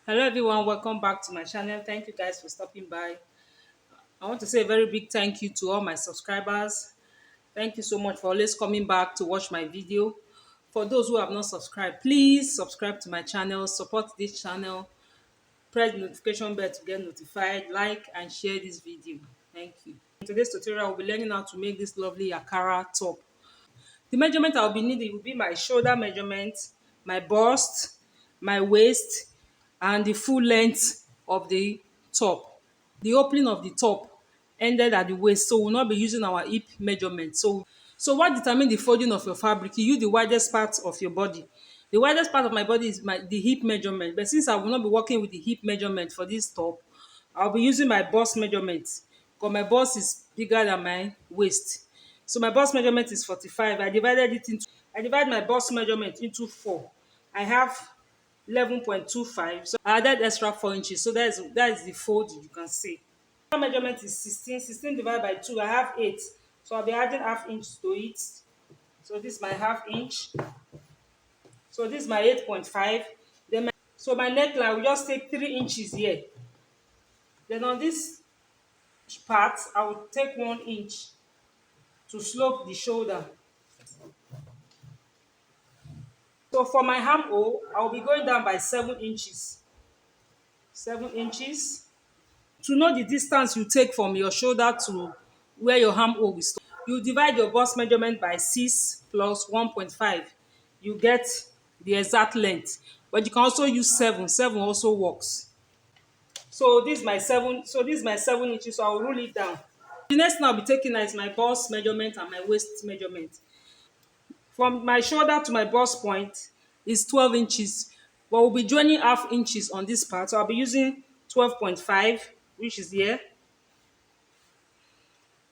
Hello everyone, welcome back to my channel. Thank you guys for stopping by. I want to say a very big thank you to all my subscribers. Thank you so much for always coming back to watch my video. For those who have not subscribed, please subscribe to my channel, support this channel, press the notification bell to get notified, like and share this video. Thank you. In today's tutorial, we'll be learning how to make this lovely Ankara top. The measurement I'll be needing will be my shoulder measurement, my bust, my waist, and the full length of the top. The opening of the top ended at the waist, so we'll not be using our hip measurement. So what determines the folding of your fabric? You use the widest part of your body. The widest part of my body is the hip measurement, but since I will not be working with the hip measurement for this top, I'll be using my bust measurement because my bust is bigger than my waist. So my bust measurement is 45. I divide my bust measurement into 4. I have 11.25. So I added extra 4 inches. So that is the fold you can see. My measurement is 16. 16 divided by 2, I have 8. So I'll be adding half inch to it. So this is my half inch. So this is my 8.5. So my neckline will just take 3 inches here. Then on this part, I will take 1 inch to slope the shoulder. So for my armhole, I will be going down by 7 inches. 7 inches. To know the distance you take from your shoulder to where your armhole will stop, you divide your bust measurement by 6 plus 1.5. You get the exact length. But you can also use 7. 7 also works. So this is my 7. So this is my 7 inches. So I'll rule it down. The next thing I'll be taking now is my bust measurement and my waist measurement. From my shoulder to my bust point is 12 inches. But we'll be joining half inches on this part. So I'll be using 12.5, which is here.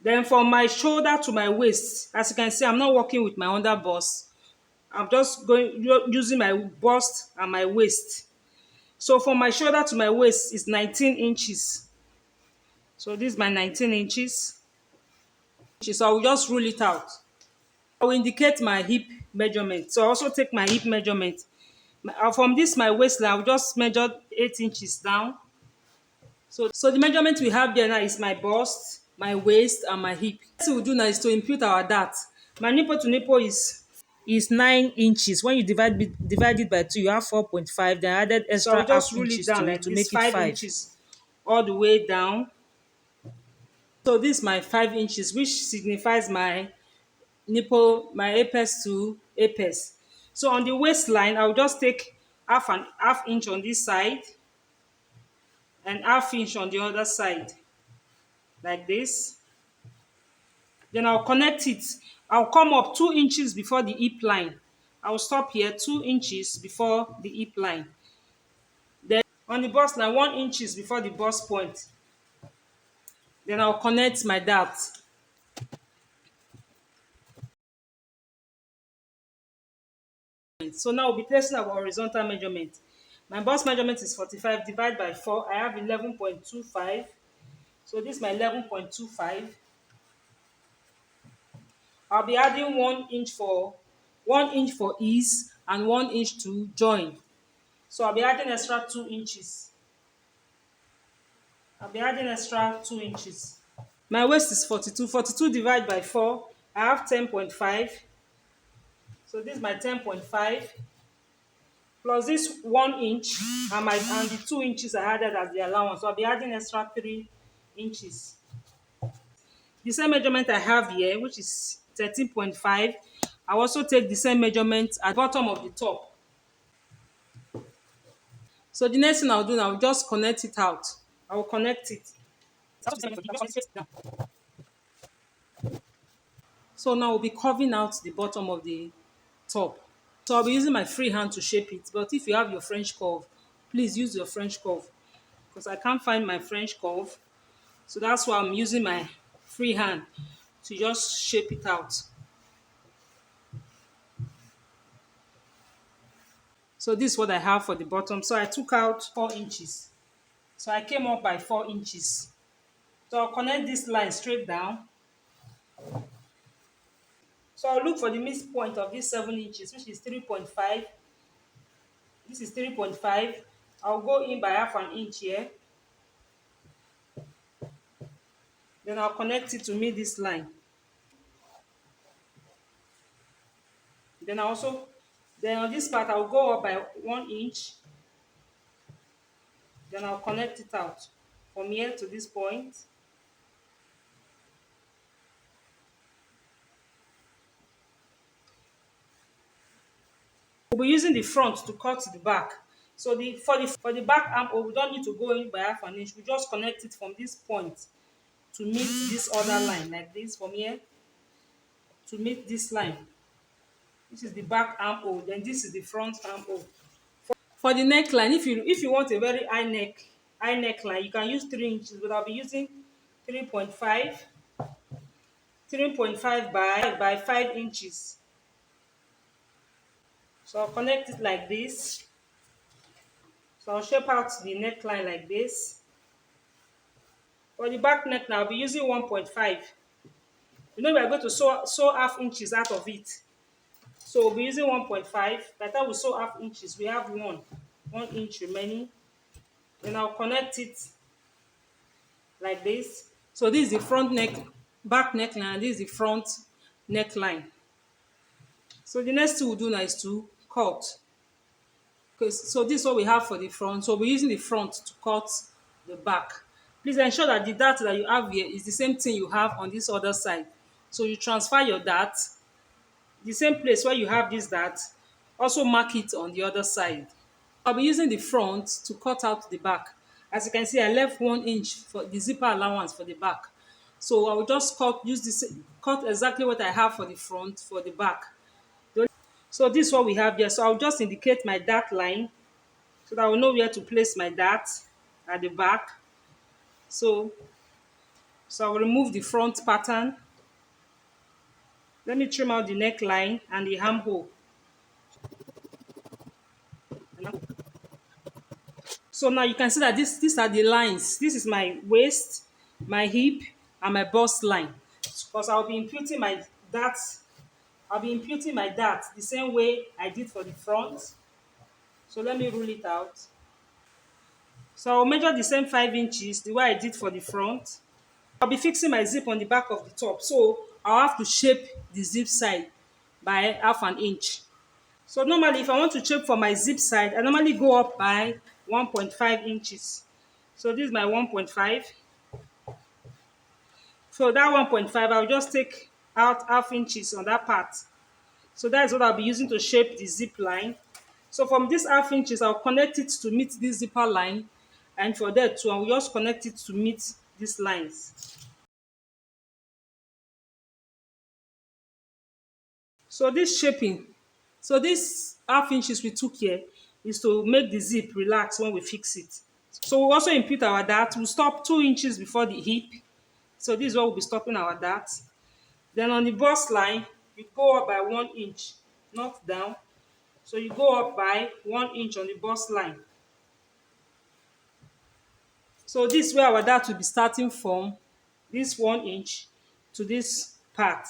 Then from my shoulder to my waist, as you can see, I'm not working with my under bust. I'm just using my bust and my waist. So from my shoulder to my waist is 19 inches. So this is my 19 inches. So I will just rule it out. I will indicate my hip measurement. So I also take my hip measurement. From this my waistline, I will just measure 8 inches down. So the measurement we have there now is my bust, my waist, and my hip. What we'll do now is to impute our dart. My nipple to nipple is 9 inches. When you divide it by 2, you have 4.5. Then I added extra I'll just half rule it inches down to like it to this, make it 5 inches all the way down. So this is my 5 inches, which signifies my nipple, my apex to apex. So on the waistline, I'll just take half inch on this side and half inch on the other side, like this. Then I'll connect it. I'll come up 2 inches before the hip line. I'll stop here 2 inches before the hip line. Then on the bust line, 1 inches before the bust point. Then I'll connect my dart. So now we'll be placing our horizontal measurement. My bust measurement is 45. Divide by 4. I have 11.25. So this is my 11.25. I'll be adding 1 inch for ease and 1 inch to join. So I'll be adding extra 2 inches. I'll be adding extra 2 inches. My waist is 42. 42 divided by 4. I have 10.5. So this is my 10.5. Plus this 1 inch and the 2 inches I added as the allowance. So I'll be adding extra 3 inches. The same measurement I have here, which is 13.5. I also take the same measurement at the bottom of the top. So the next thing I'll do now, I'll just connect it out. I will connect it. So now we'll be carving out the bottom of the top. So I'll be using my free hand to shape it. But if you have your French curve, please use your French curve. Because I can't find my French curve. So that's why I'm using my free hand to just shape it out. So this is what I have for the bottom. So I took out 4 inches. So I came up by 4 inches. So I'll connect this line straight down. So I'll look for the midpoint of this 7 inches, which is 3.5. This is 3.5. I'll go in by half an inch here. Then I'll connect it to meet this line. Then I also, then on this part I'll go up by 1 inch. Then I'll connect it out from here to this point. We'll be using the front to cut the back. So for the back armhole, we don't need to go in by half an inch. We just connect it from this point to meet this other line, like this, from here to meet this line. This is the back armhole, then this is the front armhole. For the neckline, if you want a very high neckline, you can use 3 inches, but I'll be using 3.5 3.5 by 5 inches. So I'll connect it like this. So I'll shape out the neckline like this. For the back neckline, I'll be using 1.5. We are going to sew half inches out of it. So we'll be using 1.5. By the time we sew half inches, we have 1 inch remaining. Then I'll connect it like this. So this is the back neckline, and this is the front neckline. So the next thing we'll do now is to cut. So this is what we have for the front. So we're using the front to cut the back. Please ensure that the dart that you have here is the same thing you have on this other side. So you transfer your dart, the same place where you have this dart, also mark it on the other side. I'll be using the front to cut out the back. As you can see, I left 1 inch for the zipper allowance for the back. So I will just cut exactly what I have for the front for the back. So this is what we have here. So I'll just indicate my dart line so that I will know where to place my dart at the back. So I'll remove the front pattern. Let me trim out the neckline and the armhole. So now you can see that these are the lines. This is my waist, my hip, and my bust line. Because I'll be imputing my dart. I'll be imputing my dart the same way I did for the front. So let me rule it out. So I'll measure the same 5 inches the way I did for the front. I'll be fixing my zip on the back of the top. So I'll have to shape the zip side by half an inch. So normally if I want to shape for my zip side, I normally go up by 1.5 inches. So this is my 1.5. So that 1.5, I'll just take out half inches on that part. So that's what I'll be using to shape the zip line. So from this half inches, I'll connect it to meet this zipper line. And for that too, I'll just connect it to meet these lines. So this shaping, so this half inches we took here is to make the zip relax when we fix it. So we'll also impute our dart. We'll stop 2 inches before the hip. So this is what we'll be stopping our dart. Then on the bust line, you go up by 1 inch, not down. So you go up by 1 inch on the bust line. So this is where our dart will be starting from, this 1 inch to this part.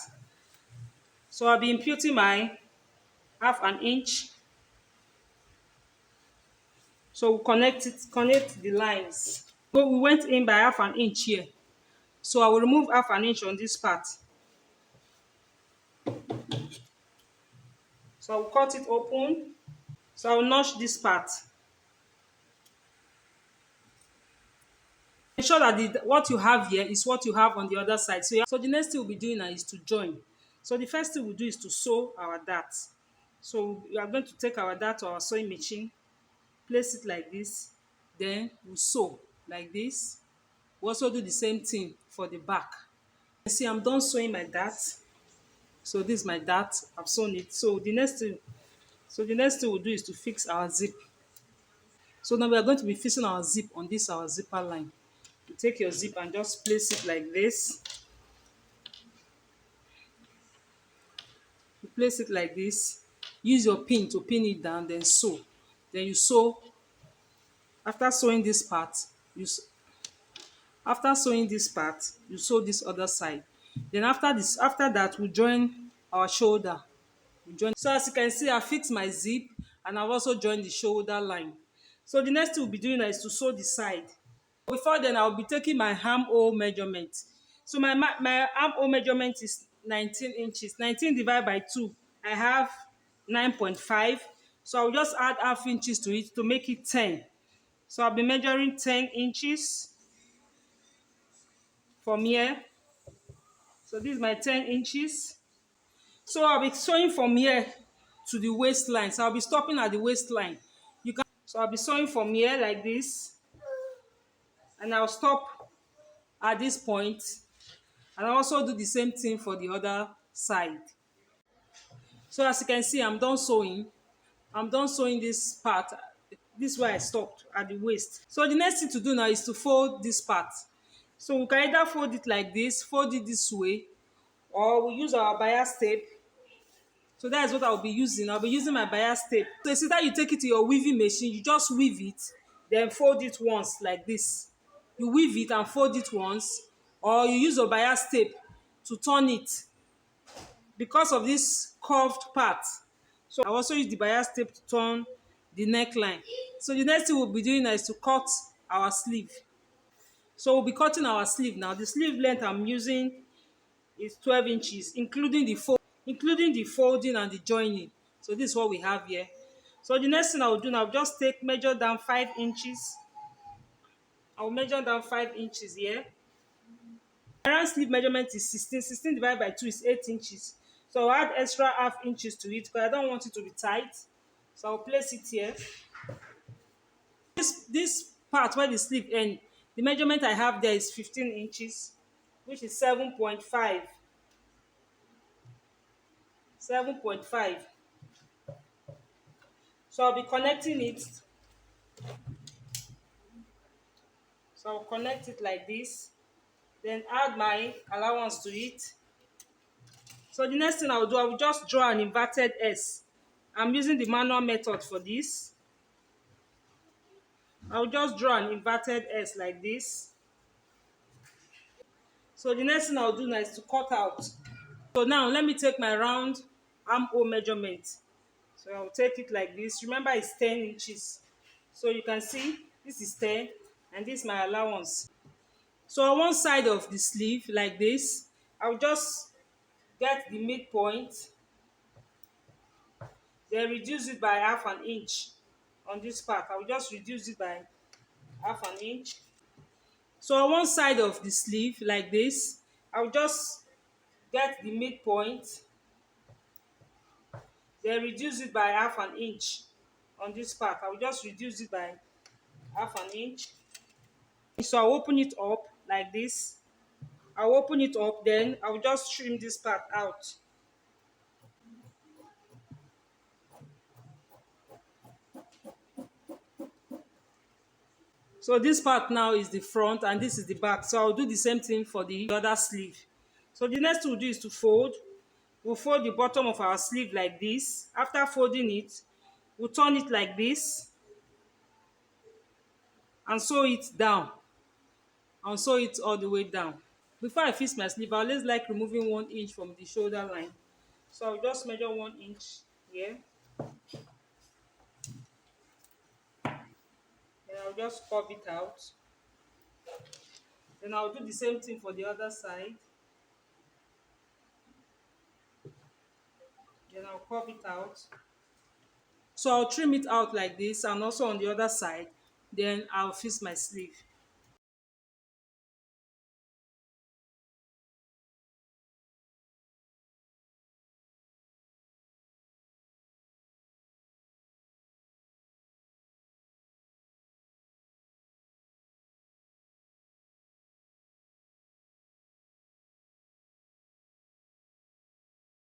So I'll be imputing my half an inch. So we'll connect the lines. So we went in by half an inch here. So I will remove half an inch on this part. So I will cut it open. So I will notch this part. Ensure that what you have here is what you have on the other side. So the next thing we'll be doing now is to join. So the first thing we'll do is to sew our dart. So we are going to take our dart to our sewing machine, place it like this, then we'll sew like this. We'll also do the same thing for the back. You see, I'm done sewing my dart. So this is my dart. I've sewn it. So the next thing we'll do is to fix our zip. So now we are going to be fixing our zip on this our zipper line. You take your zip and just place it like this. You place it like this. Use your pin to pin it down, then sew. Then you sew. After sewing this part, you sew this other side. Then after that, we join our shoulder. So as you can see, I fixed my zip and I've also joined the shoulder line. So the next thing we'll be doing now is to sew the side. Before then, I'll be taking my armhole measurement. So my armhole measurement is 19 inches. 19 divided by 2, I have 9.5. So I'll just add half inches to it to make it 10. So I'll be measuring 10 inches from here. So this is my 10 inches. So I'll be sewing from here to the waistline. So I'll be stopping at the waistline. So I'll be sewing from here like this, and I'll stop at this point, and I'll also do the same thing for the other side. So as you can see, I'm done sewing. I'm done sewing this part. This is where I stopped at the waist. So the next thing to do now is to fold this part. So we can either fold it like this, fold it this way, or we use our bias tape. So that is what I'll be using. I'll be using my bias tape. So it's either you take it to your weaving machine, you just weave it, then fold it once like this. You weave it and fold it once, or you use your bias tape to turn it because of this curved part. So I also use the bias tape to turn the neckline. So the next thing we'll be doing now is to cut our sleeve. So we'll be cutting our sleeve now. The sleeve length I'm using is 12 inches, including the folding and the joining. So this is what we have here. So the next thing I'll do now, just measure down 5 inches. I'll measure down 5 inches here. My round sleeve measurement is 16. 16 divided by 2 is 8 inches. So I'll add extra half inches to it because I don't want it to be tight. So I'll place it here. This part where the sleeve end, the measurement I have there is 15 inches, which is 7.5. 7.5. So I'll be connecting it. So I'll connect it like this, then add my allowance to it. So the next thing I'll do, I will just draw an inverted S. I'm using the manual method for this. I'll just draw an inverted S like this. So the next thing I'll do now is to cut out. So now let me take my round armhole measurement. So I'll take it like this. Remember it's 10 inches. So you can see this is 10 and this is my allowance. So on one side of the sleeve like this, I'll just get the midpoint, then reduce it by half an inch on this part. I'll just reduce it by half an inch. So on one side of the sleeve like this, I'll just get the midpoint, then reduce it by half an inch on this part. I'll just reduce it by half an inch. So I'll open it up like this. I'll open it up, then I'll just trim this part out. So this part now is the front and this is the back. So I'll do the same thing for the other sleeve. So the next thing we'll do is to fold. We'll fold the bottom of our sleeve like this. After folding it, we'll turn it like this and sew it down. And sew it all the way down. Before I fix my sleeve, I always like removing 1 inch from the shoulder line. So I'll just measure 1 inch here. Then I'll just curve it out. Then I'll do the same thing for the other side. Then I'll curve it out. So I'll trim it out like this and also on the other side. Then I'll fix my sleeve.